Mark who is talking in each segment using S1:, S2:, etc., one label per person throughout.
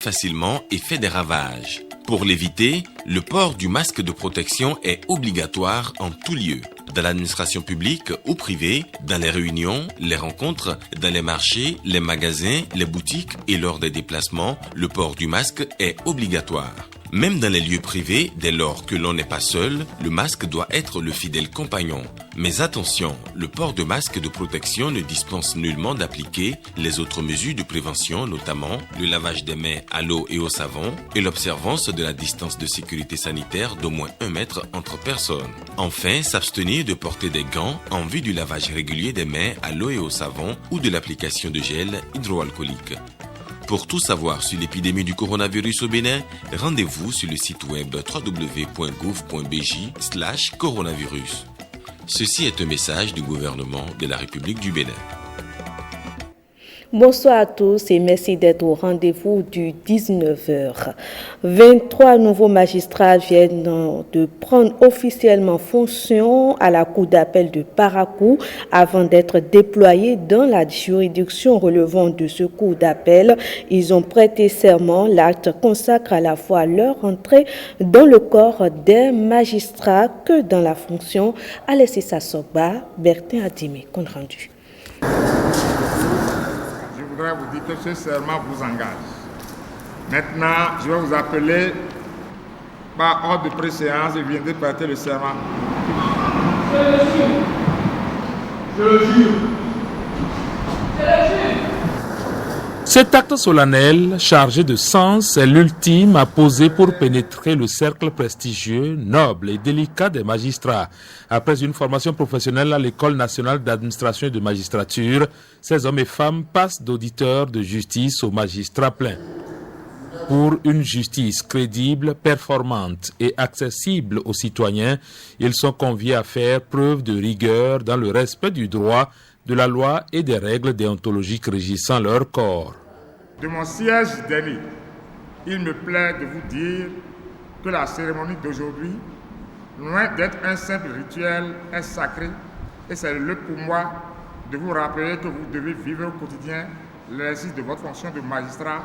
S1: facilement et fait des ravages. Pour l'éviter, le port du masque de protection est obligatoire en tout lieu. Dans l'administration publique ou privée, dans les réunions, les rencontres, dans les marchés, les magasins, les boutiques et lors des déplacements, le port du masque est obligatoire. Même dans les lieux privés, dès lors que l'on n'est pas seul, le masque doit être le fidèle compagnon. Mais attention, le port de masque de protection ne dispense nullement d'appliquer les autres mesures de prévention, notamment le lavage des mains à l'eau et au savon et l'observance de la distance de sécurité sanitaire d'au moins 1 mètre entre personnes. Enfin, s'abstenir de porter des gants en vue du lavage régulier des mains à l'eau et au savon ou de l'application de gel hydroalcoolique. Pour tout savoir sur l'épidémie du coronavirus au Bénin, rendez-vous sur le site web www.gouv.bj/coronavirus. Ceci est un message du gouvernement de la République du Bénin.
S2: Bonsoir à tous et merci d'être au rendez-vous du 19h. 23 nouveaux magistrats viennent de prendre officiellement fonction à la cour d'appel de Parakou avant d'être déployés dans la juridiction relevant de ce cour d'appel. Ils ont prêté serment. L'acte consacre à la fois leur entrée dans le corps des magistrats que dans la fonction. Alessi Sassoba, Bertin Adimi, compte rendu.
S3: Je voudrais vous dire que ce serment vous engage. Maintenant, je vais vous appeler par ordre de préséance et viendrez prêter le serment.
S4: Je le jure. Je le jure. Je le jure.
S5: Cet acte solennel, chargé de sens, est l'ultime à poser pour pénétrer le cercle prestigieux, noble et délicat des magistrats. Après une formation professionnelle à l'École nationale d'administration et de magistrature, ces hommes et femmes passent d'auditeurs de justice aux magistrats pleins. Pour une justice crédible, performante et accessible aux citoyens, ils sont conviés à faire preuve de rigueur dans le respect du droit, de la loi et des règles déontologiques régissant leur corps.
S3: De mon siège dernier, il me plaît de vous dire que la cérémonie d'aujourd'hui, loin d'être un simple rituel, est sacrée et c'est le lieu pour moi de vous rappeler que vous devez vivre au quotidien l'exercice de votre fonction de magistrat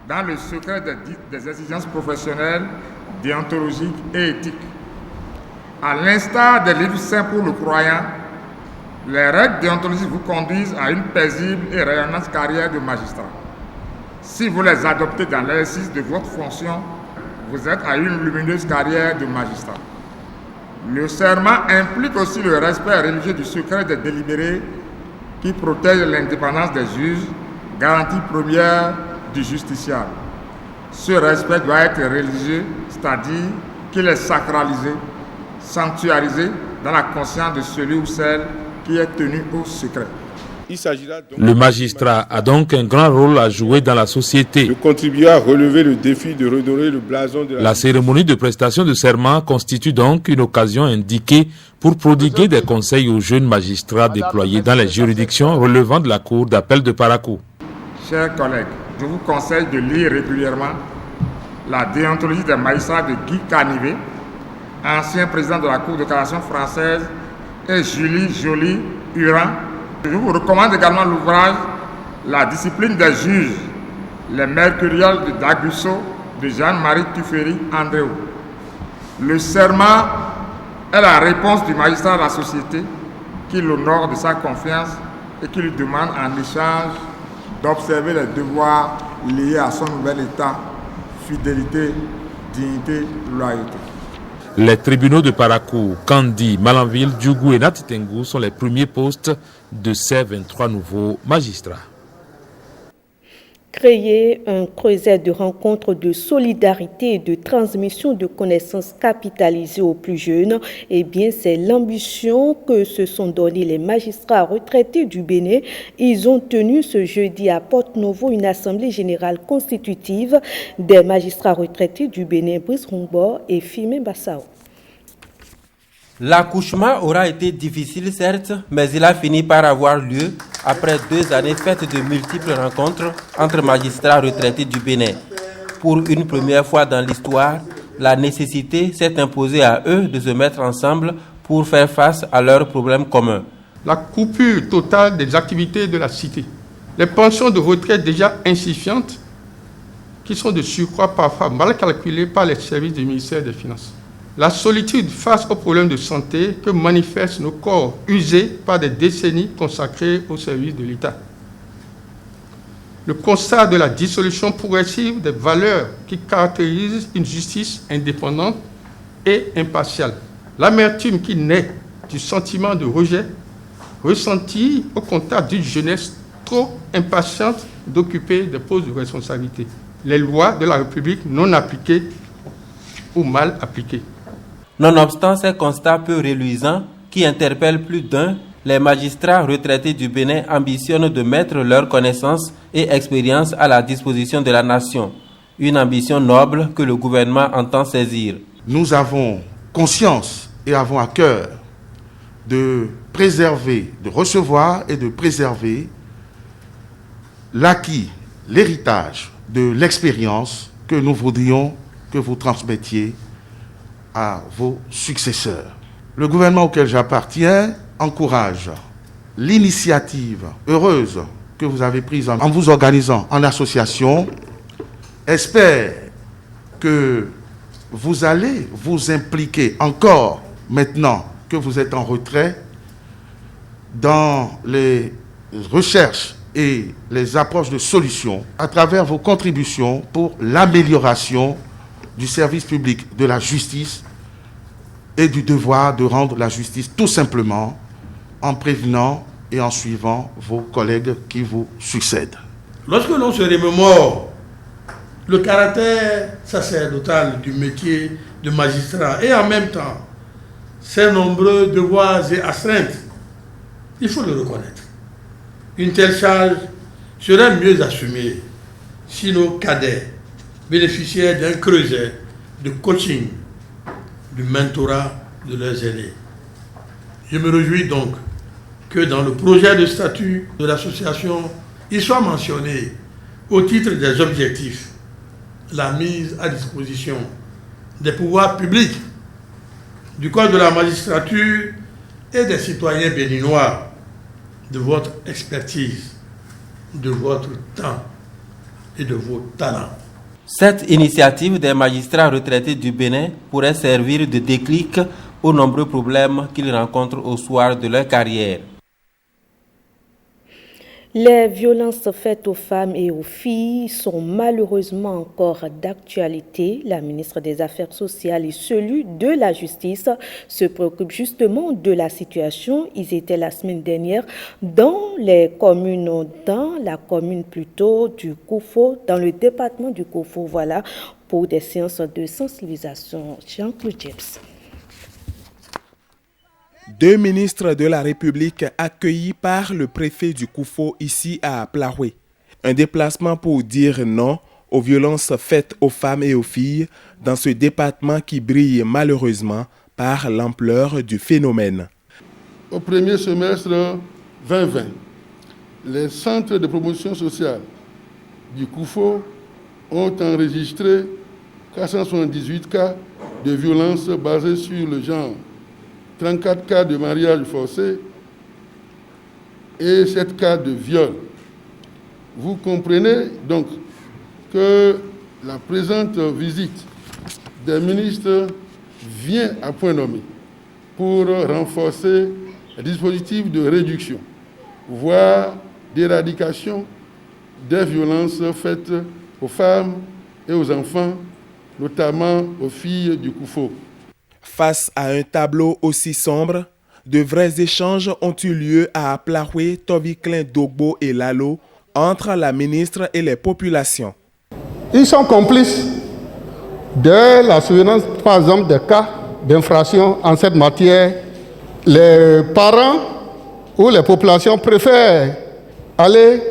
S3: dans le secret des exigences professionnelles, déontologiques et éthiques. À l'instar des livres saints pour le croyant, les règles déontologiques vous conduisent à une paisible et rayonnante carrière de magistrat. Si vous les adoptez dans l'exercice de votre fonction, vous êtes à une lumineuse carrière de magistrat. Le serment implique aussi le respect religieux du secret des délibérés qui protège l'indépendance des juges, garantie première du justiciable. Ce respect doit être religieux, c'est-à-dire qu'il est sacralisé, sanctuarisé dans la conscience de celui ou celle qui est tenu au secret.
S5: Le magistrat a donc un grand rôle à jouer dans la société.
S6: De contribuer à relever le défi de redorer le blason de
S5: la cérémonie de prestation de serment constitue donc une occasion indiquée pour prodiguer des conseils aux jeunes magistrats déployés dans les juridictions relevant de la cour d'appel de Parakou.
S3: Chers collègues, je vous conseille de lire régulièrement la déontologie des magistrats de Guy Canivet, ancien président de la Cour de cassation française, et Julie Joly-Huran. Je vous recommande également l'ouvrage La discipline des juges, les mercuriales de Dagusso de Jean-Marie Tuffery-Andréo. Le serment est la réponse du magistrat à la société qui l'honore de sa confiance et qui lui demande en échange d'observer les devoirs liés à son nouvel état, fidélité, dignité, loyauté.
S5: Les tribunaux de Parakou, Kandi, Malanville, Djougou et Natitengu sont les premiers postes de ces 23 nouveaux magistrats.
S2: Créer un creuset de rencontres de solidarité et de transmission de connaissances capitalisées aux plus jeunes, eh bien, c'est l'ambition que se sont donnés les magistrats retraités du Bénin. Ils ont tenu ce jeudi à Porte-Novo une assemblée générale constitutive des magistrats retraités du Bénin, Brice Rongbo et Fimé Bassao.
S7: L'accouchement aura été difficile, certes, mais il a fini par avoir lieu après 2 années faites de multiples rencontres entre magistrats retraités du Bénin. Pour une première fois dans l'histoire, la nécessité s'est imposée à eux de se mettre ensemble pour faire face à leurs problèmes communs.
S8: La coupure totale des activités de la cité, les pensions de retraite déjà insuffisantes qui sont de surcroît parfois mal calculés par les services du ministère des Finances. La solitude face aux problèmes de santé que manifestent nos corps usés par des décennies consacrées au service de l'État. Le constat de la dissolution progressive des valeurs qui caractérisent une justice indépendante et impartiale. L'amertume qui naît du sentiment de rejet ressenti au contact d'une jeunesse trop impatiente d'occuper des postes de responsabilité. Les lois de la République non appliquées ou mal appliquées.
S7: Nonobstant ces constats peu reluisants qui interpellent plus d'un, les magistrats retraités du Bénin ambitionnent de mettre leurs connaissances et expériences à la disposition de la nation. Une ambition noble que le gouvernement entend saisir.
S9: Nous avons conscience et avons à cœur de préserver, de recevoir et de préserver l'acquis, l'héritage de l'expérience que nous voudrions que vous transmettiez à vos successeurs. Le gouvernement auquel j'appartiens encourage l'initiative heureuse que vous avez prise en vous organisant en association, espère que vous allez vous impliquer encore maintenant que vous êtes en retrait dans les recherches et les approches de solutions à travers vos contributions pour l'amélioration du service public de la justice et du devoir de rendre la justice tout simplement en prévenant et en suivant vos collègues qui vous succèdent.
S10: Lorsque l'on se remémore le caractère sacerdotal du métier de magistrat et en même temps ses nombreux devoirs et astreintes, il faut le reconnaître. Une telle charge serait mieux assumée si nos cadets bénéficiaient d'un creuset de coaching, du mentorat de leurs aînés. Je me réjouis donc que dans le projet de statut de l'association, il soit mentionné au titre des objectifs la mise à disposition des pouvoirs publics, du Code de la magistrature et des citoyens béninois de votre expertise, de votre temps et de vos talents.
S7: Cette initiative des magistrats retraités du Bénin pourrait servir de déclic aux nombreux problèmes qu'ils rencontrent au soir de leur carrière.
S2: Les violences faites aux femmes et aux filles sont malheureusement encore d'actualité. La ministre des Affaires sociales et celui de la Justice se préoccupent justement de la situation. Ils étaient la semaine dernière dans la commune plutôt du Koufo, dans le département du Koufo, voilà, pour des séances de sensibilisation. Jean-Claude James.
S11: 2 ministres de la République accueillis par le préfet du Koufo ici à Plaoué. Un déplacement pour dire non aux violences faites aux femmes et aux filles dans ce département qui brille malheureusement par l'ampleur du phénomène.
S12: Au premier semestre 2020, les centres de promotion sociale du Koufo ont enregistré 478 cas de violences basées sur le genre, 34 cas de mariage forcé et 7 cas de viol. Vous comprenez donc que la présente visite des ministres vient à point nommé pour renforcer les dispositifs de réduction, voire d'éradication des violences faites aux femmes et aux enfants, notamment aux filles du Koufo.
S11: Face à un tableau aussi sombre, de vrais échanges ont eu lieu à Plaoué, Toviklen, Dogbo et Lalo entre la ministre et les populations.
S13: Ils sont complices de la survenance, par exemple, des cas d'infraction en cette matière. Les parents ou les populations préfèrent aller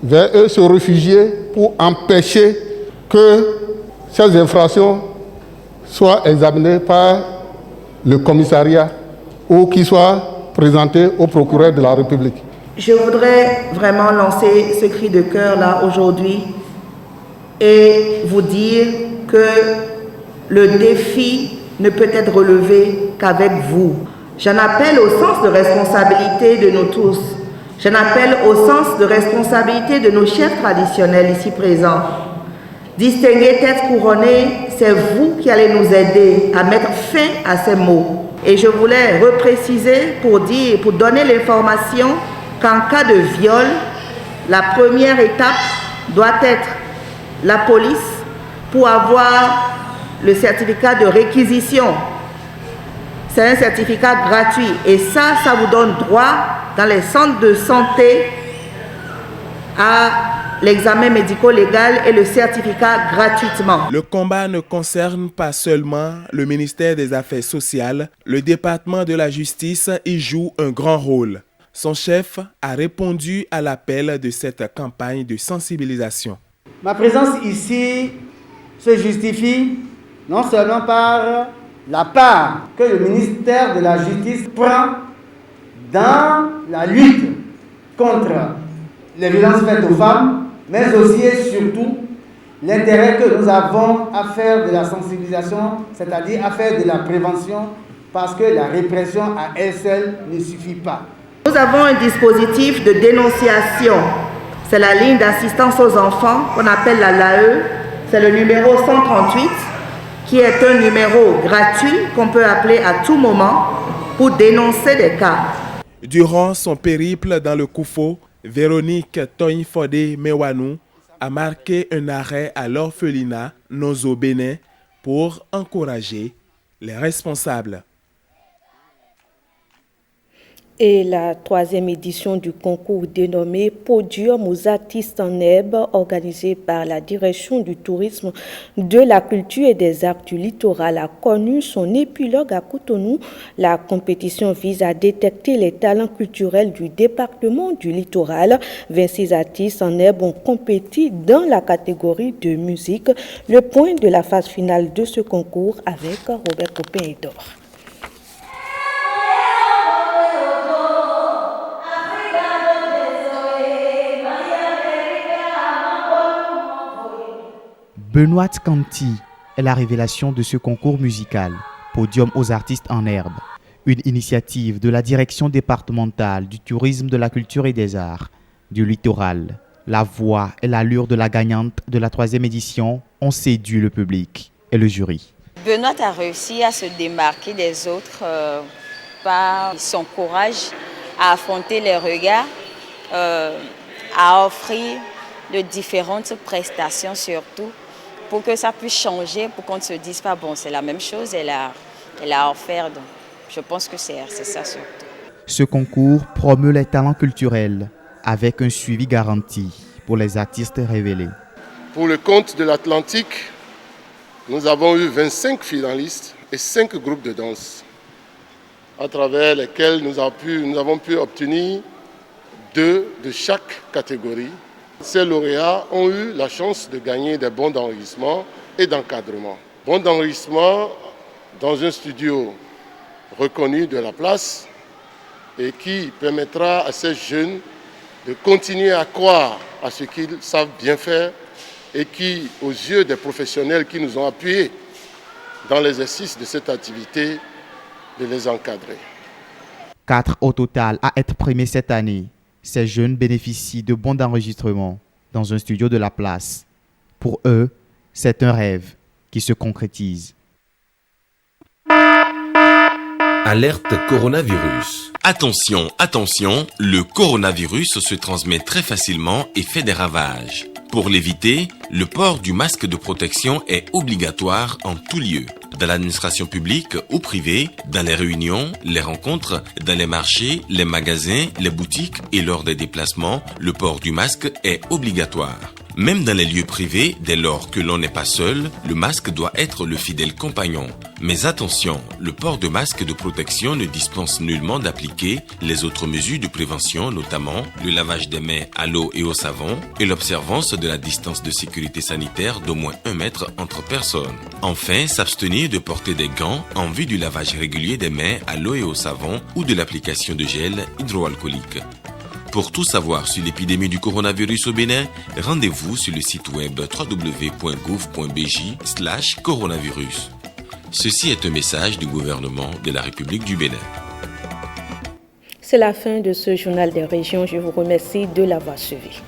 S13: vers eux, se réfugier pour empêcher que ces infractions soient examinées par le commissariat ou qui soit présenté au procureur de la République.
S14: Je voudrais vraiment lancer ce cri de cœur là aujourd'hui et vous dire que le défi ne peut être relevé qu'avec vous. J'en appelle au sens de responsabilité de nous tous. J'en appelle au sens de responsabilité de nos chefs traditionnels ici présents. Distinguée tête couronnée, c'est vous qui allez nous aider à mettre fin à ces maux. Et je voulais repréciser pour donner l'information qu'en cas de viol, la première étape doit être la police pour avoir le certificat de réquisition. C'est un certificat gratuit et ça vous donne droit dans les centres de santé à l'examen médico-légal et le certificat gratuitement.
S11: Le combat ne concerne pas seulement le ministère des Affaires sociales. Le département de la justice y joue un grand rôle. Son chef a répondu à l'appel de cette campagne de sensibilisation.
S15: Ma présence ici se justifie non seulement par la part que le ministère de la Justice prend dans la lutte contre les violences faites aux femmes, mais aussi et surtout l'intérêt que nous avons à faire de la sensibilisation, c'est-à-dire à faire de la prévention, parce que la répression à elle seule ne suffit pas.
S14: Nous avons un dispositif de dénonciation. C'est la ligne d'assistance aux enfants qu'on appelle la LAE. C'est le numéro 138 qui est un numéro gratuit qu'on peut appeler à tout moment pour dénoncer des cas.
S11: Durant son périple dans le Koufo, Véronique Toynfodé Mewanou a marqué un arrêt à l'orphelinat Nozo Bénin pour encourager les responsables.
S2: Et la 3e édition du concours dénommé Podium aux artistes en herbe, organisé par la Direction du tourisme, de la culture et des arts du littoral, a connu son épilogue à Cotonou. La compétition vise à détecter les talents culturels du département du littoral. 26 artistes en herbe ont compéti dans la catégorie de musique. Le point de la phase finale de ce concours avec Robert Copin-Edor.
S16: Benoît Kanti est la révélation de ce concours musical, Podium aux artistes en herbe, une initiative de la Direction départementale du tourisme, de la culture et des arts du littoral. La voix et l'allure de la gagnante de la 3e édition ont séduit le public et le jury.
S17: Benoît a réussi à se démarquer des autres par son courage à affronter les regards, à offrir de différentes prestations surtout, pour que ça puisse changer, pour qu'on ne se dise pas, bon, c'est la même chose, elle a offert. Donc, je pense que c'est ça surtout.
S16: Ce concours promeut les talents culturels avec un suivi garanti pour les artistes révélés.
S12: Pour le compte de l'Atlantique, nous avons eu 25 finalistes et 5 groupes de danse, à travers lesquels nous avons pu obtenir 2 de chaque catégorie. Ces lauréats ont eu la chance de gagner des bons d'enregistrement et d'encadrement. Bons d'enregistrement dans un studio reconnu de la place et qui permettra à ces jeunes de continuer à croire à ce qu'ils savent bien faire et qui, aux yeux des professionnels qui nous ont appuyés dans l'exercice de cette activité, de les encadrer.
S16: 4 au total à être primés cette année. Ces jeunes bénéficient de bons d'enregistrement dans un studio de la place. Pour eux, c'est un rêve qui se concrétise.
S1: Alerte coronavirus. Attention, attention, le coronavirus se transmet très facilement et fait des ravages. Pour l'éviter, le port du masque de protection est obligatoire en tout lieu. Dans l'administration publique ou privée, dans les réunions, les rencontres, dans les marchés, les magasins, les boutiques et lors des déplacements, le port du masque est obligatoire. Même dans les lieux privés, dès lors que l'on n'est pas seul, le masque doit être le fidèle compagnon. Mais attention, le port de masque de protection ne dispense nullement d'appliquer les autres mesures de prévention, notamment le lavage des mains à l'eau et au savon et l'observance de la distance de sécurité sanitaire d'au moins 1 mètre entre personnes. Enfin, s'abstenir de porter des gants en vue du lavage régulier des mains à l'eau et au savon ou de l'application de gel hydroalcoolique. Pour tout savoir sur l'épidémie du coronavirus au Bénin, rendez-vous sur le site web www.gouv.bj/coronavirus. Ceci est un message du gouvernement de la République du Bénin.
S2: C'est la fin de ce journal des régions. Je vous remercie de l'avoir suivi.